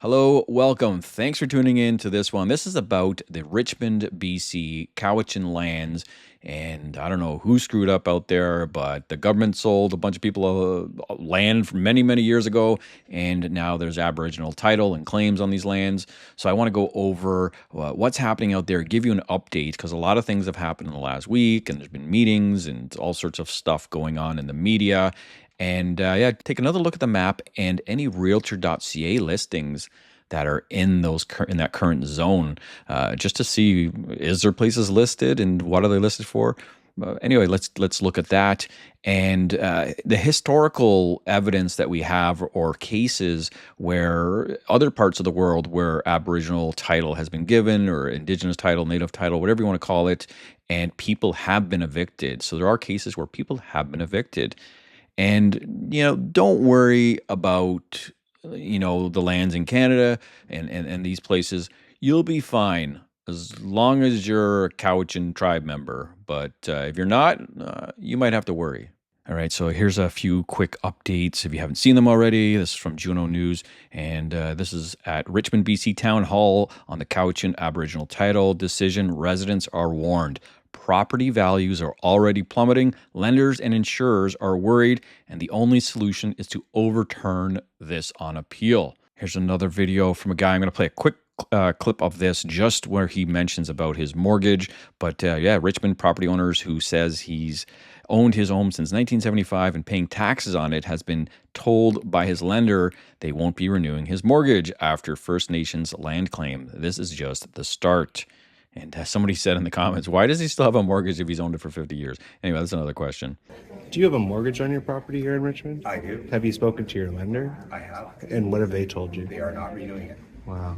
Hello, welcome. Thanks for tuning in to this one. This is about the Richmond BC Cowichan lands. And I don't know who screwed up out there, but the government sold a bunch of people land from many, many years ago. And now there's Aboriginal title and claims on these lands. So I want to go over what's happening out there, give you an update, because a lot of things have happened in the last week. And there's been meetings and all sorts of stuff going on in the media. And take another look at the map and any realtor.ca listings that are in that current zone, just to see, is there places listed and what are they listed for? Anyway, let's look at that and the historical evidence that we have, or cases where other parts of the world where Aboriginal title has been given, or Indigenous title, Native title, whatever you want to call it, and people have been evicted. So there are cases where people have been evicted. And, don't worry about, the lands in Canada and these places. You'll be fine as long as you're a Cowichan Tribe member. But if you're not, you might have to worry. All right, so here's a few quick updates if you haven't seen them already. This is from Juno News, and this is at Richmond BC Town Hall on the Cowichan Aboriginal title decision. Residents are warned. Property values are already plummeting. Lenders and insurers are worried, and the only solution is to overturn this on appeal. Here's another video from a guy. I'm going to play a quick clip of this, just where he mentions about his mortgage. But Richmond property owners who says he's owned his home since 1975 and paying taxes on it has been told by his lender they won't be renewing his mortgage after First Nations land claim. This is just the start. And somebody said in the comments, why does he still have a mortgage if he's owned it for 50 years? Anyway, that's another question. Do you have a mortgage on your property here in Richmond? I do. Have you spoken to your lender? I have. And what have they told you? They are not renewing it. Wow.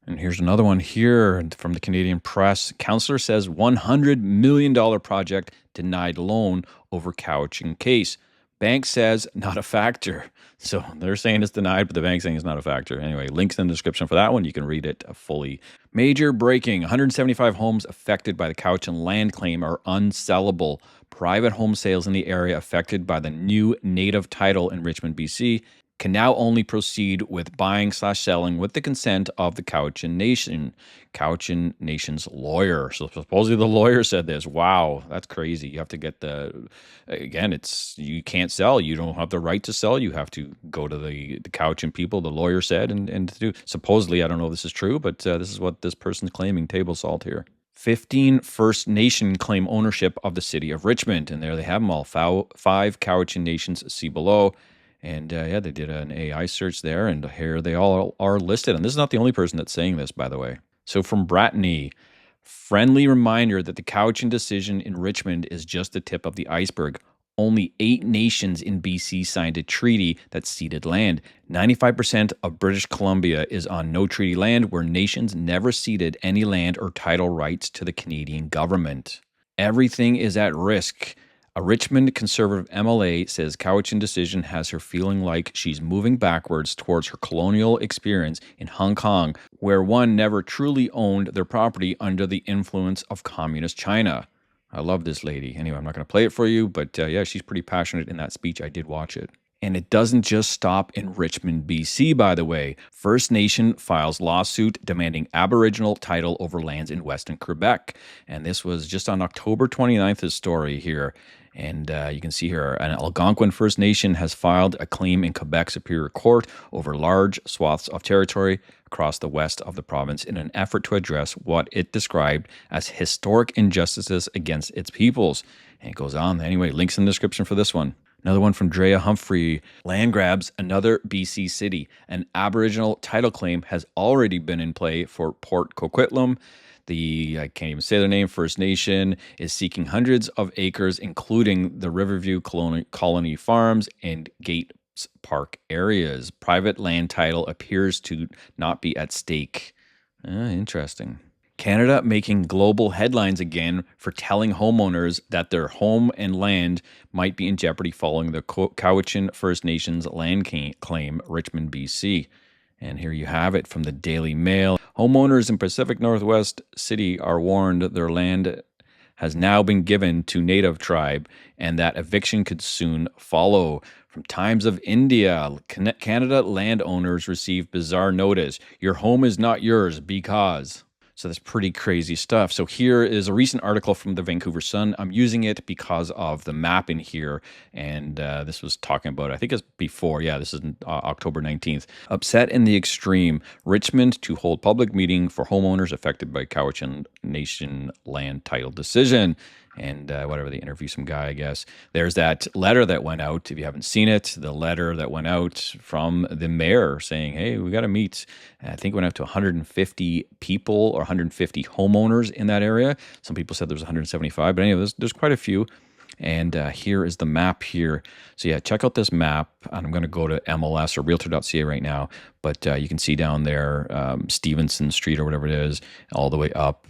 And here's another one here from the Canadian Press. Councillor says $100 million project denied loan over Cowichan case. Bank says not a factor. So they're saying it's denied, but the bank saying it's not a factor. Anyway, links in the description for that one. You can read it fully. Major breaking. 175 homes affected by the Cowichan land claim are unsellable. Private home sales in the area affected by the new native title in Richmond, BC, can now only proceed with buying/selling with the consent of the Cowichan Nation's lawyer. So supposedly the lawyer said this. Wow, that's crazy. You have to get you can't sell. You don't have the right to sell. You have to go to the Cowichan people, the lawyer said, and to do. Supposedly, I don't know if this is true, but this is what this person's claiming, table salt here. 15 First Nation claim ownership of the city of Richmond. And there they have them all. 5 Cowichan Nations, see below. And they did an AI search there, and here they all are listed. And this is not the only person that's saying this, by the way. So from Brittany, friendly reminder that the Cowichan decision in Richmond is just the tip of the iceberg. Only 8 nations in BC signed a treaty that ceded land. 95% of British Columbia is on no treaty land, where nations never ceded any land or title rights to the Canadian government. Everything is at risk. A Richmond Conservative MLA says Cowichan decision has her feeling like she's moving backwards towards her colonial experience in Hong Kong, where one never truly owned their property under the influence of communist China. I love this lady. Anyway, I'm not going to play it for you, but she's pretty passionate in that speech. I did watch it. And it doesn't just stop in Richmond, BC, by the way. First Nation files lawsuit demanding Aboriginal title over lands in Western Quebec. And this was just on October 29th, his story here. And you can see here, an Algonquin First Nation has filed a claim in Quebec Superior Court over large swaths of territory across the west of the province in an effort to address what it described as historic injustices against its peoples. And it goes on. Anyway, links in the description for this one. Another one from Drea Humphrey. Land grabs another BC city. An Aboriginal title claim has already been in play for Port Coquitlam. I can't even say their name, First Nation, is seeking hundreds of acres, including the Riverview Colony Farms and Gates Park areas. Private land title appears to not be at stake. Interesting. Canada making global headlines again for telling homeowners that their home and land might be in jeopardy following the Cowichan First Nations land claim, Richmond, BC. And here you have it from the Daily Mail. Homeowners in Pacific Northwest City are warned their land has now been given to native tribe, and that eviction could soon follow. From Times of India, Canada landowners receive bizarre notice. Your home is not yours because. So that's pretty crazy stuff. So here is a recent article from the Vancouver Sun. I'm using it because of the map in here. And this was talking about, I think it's before. Yeah, this is October 19th. Upset in the extreme. Richmond to hold public meeting for homeowners affected by Cowichan Nation land title decision. And whatever, they interview some guy, I guess. There's that letter that went out. If you haven't seen it, the letter that went out from the mayor saying, hey, we got to meet. I think it went out to 150 people or 150 homeowners in that area. Some people said there's 175, but anyway, there's quite a few. And here is the map here. So yeah, check out this map. And I'm going to go to MLS or realtor.ca right now. But you can see down there Stevenson Street or whatever it is, all the way up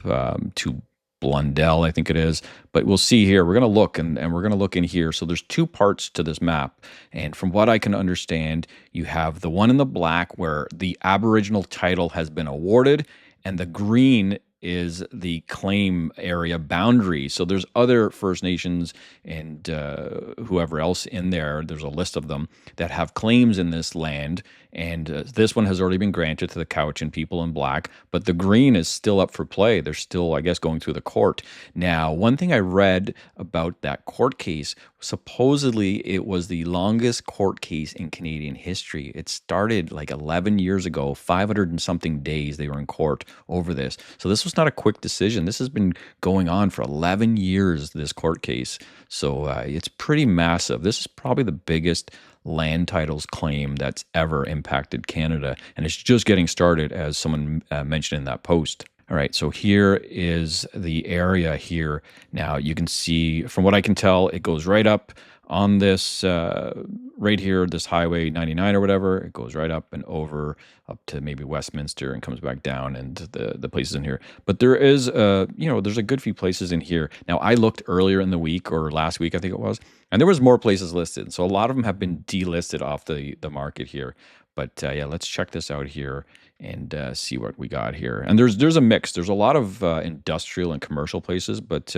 to Blundell, I think it is. But we'll see here. We're going to look, and we're going to look in here. So there's two parts to this map. And from what I can understand, you have the one in the black where the Aboriginal title has been awarded, and the green is the claim area boundary. So there's other First Nations and whoever else in there, there's a list of them, that have claims in this land. And this one has already been granted to the Cowichan people in black, but the green is still up for play. They're still, I guess, going through the court. Now, one thing I read about that court case, supposedly it was the longest court case in Canadian history. It started like 11 years ago, 500 and something days they were in court over this. So this was not a quick decision. This has been going on for 11 years, this court case. So it's pretty massive. This is probably the biggest land titles claim that's ever impacted Canada. And it's just getting started, as someone mentioned in that post. All right, so here is the area here. Now you can see, from what I can tell, it goes right up on this, right here, this Highway 99 or whatever. It goes right up and over up to maybe Westminster and comes back down, and the places in here. But there is, there's a good few places in here. Now, I looked earlier in the week, or last week, I think it was, and there was more places listed. So a lot of them have been delisted off the market here. But yeah, let's check this out here and see what we got here. And there's a mix. There's a lot of industrial and commercial places, but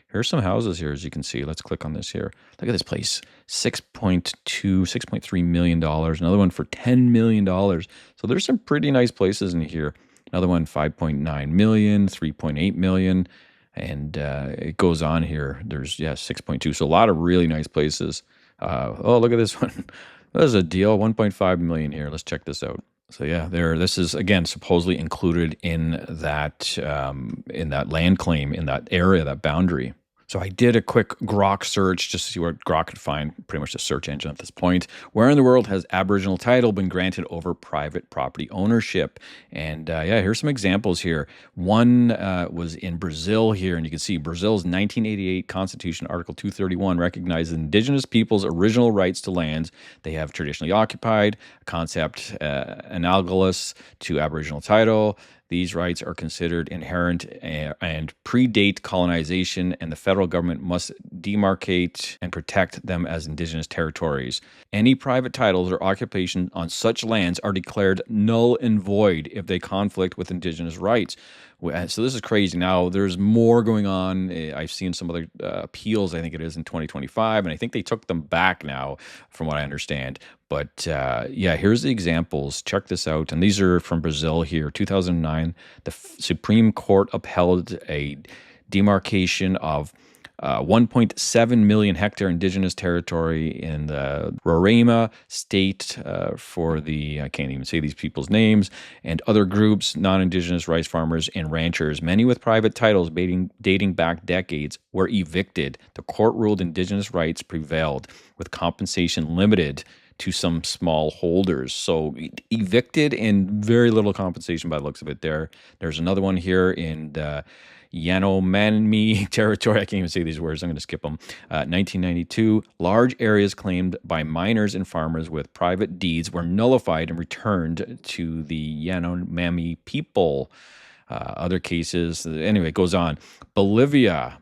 here's some houses here, as you can see. Let's click on this here. Look at this place, $6.3 million. Another one for $10 million. So there's some pretty nice places in here. Another one, 5.9 million, 3.8 million. And it goes on here. There's, 6.2. So a lot of really nice places. Oh, look at this one. There's a deal, 1.5 million here. Let's check this out. So yeah, this is, again, supposedly included in that land claim, in that area, that boundary. So I did a quick Grok search just to see what Grok could find, pretty much the search engine at this point. Where in the world has Aboriginal title been granted over private property ownership? And here's some examples here. One was in Brazil here, and you can see Brazil's 1988 Constitution, Article 231, recognizes Indigenous peoples' original rights to lands they have traditionally occupied, a concept analogous to Aboriginal title. These rights are considered inherent and predate colonization, and the federal government must demarcate and protect them as Indigenous territories. Any private titles or occupation on such lands are declared null and void if they conflict with Indigenous rights. So this is crazy. Now, there's more going on. I've seen some other appeals, I think it is, in 2025, and I think they took them back now, from what I understand. But here's the examples. Check this out. And these are from Brazil here. 2009, the Supreme Court upheld a demarcation of 1.7 million hectare indigenous territory in the Roraima state for the, I can't even say these people's names, and other groups, non-indigenous rice farmers and ranchers, many with private titles dating back decades, were evicted. The court ruled indigenous rights prevailed, with compensation limited to some small holders. So evicted and very little compensation by the looks of it there. There's another one here in the Yanomami territory. I can't even say these words. I'm going to skip them. 1992, large areas claimed by miners and farmers with private deeds were nullified and returned to the Yanomami people. Other cases, anyway, it goes on. Bolivia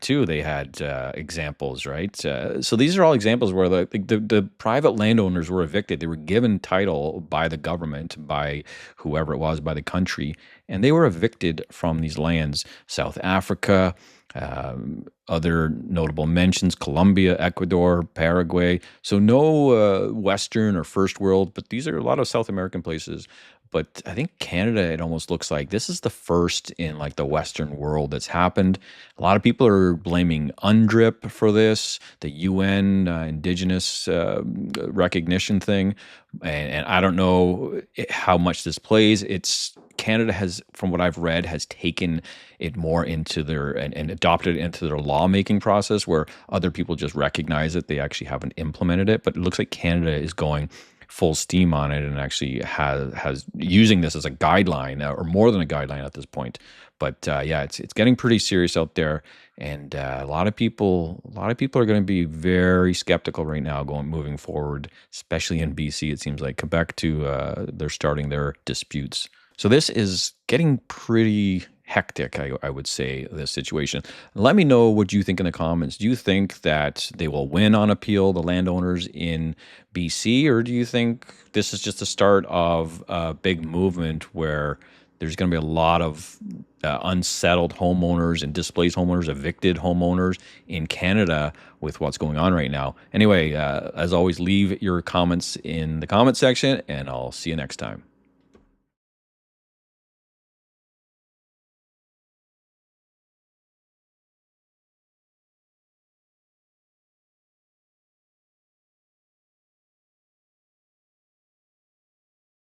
too, they had examples, right? So these are all examples where the private landowners were evicted. They were given title by the government, by whoever it was, by the country, and they were evicted from these lands. South Africa, Other notable mentions: Colombia, Ecuador, Paraguay. So no Western or first world, but these are a lot of South American places. But I think Canada, it almost looks like this is the first in like the Western world that's happened. A lot of people are blaming UNDRIP for this, the UN Indigenous recognition thing, and I don't know how much this plays. It's Canada has, from what I've read, has taken it more into their and adopted it into their lawmaking process, where other people just recognize it. They actually haven't implemented it, but it looks like Canada is going full steam on it and actually has using this as a guideline, or more than a guideline at this point. But yeah, it's getting pretty serious out there, and a lot of people are going to be very skeptical right now moving forward, especially in BC. It seems like Quebec too. They're starting their disputes. So this is getting pretty hectic, I would say, this situation. Let me know what you think in the comments. Do you think that they will win on appeal, the landowners in BC, or do you think this is just the start of a big movement where there's going to be a lot of unsettled homeowners and displaced homeowners, evicted homeowners in Canada with what's going on right now? Anyway, as always, leave your comments in the comment section, and I'll see you next time.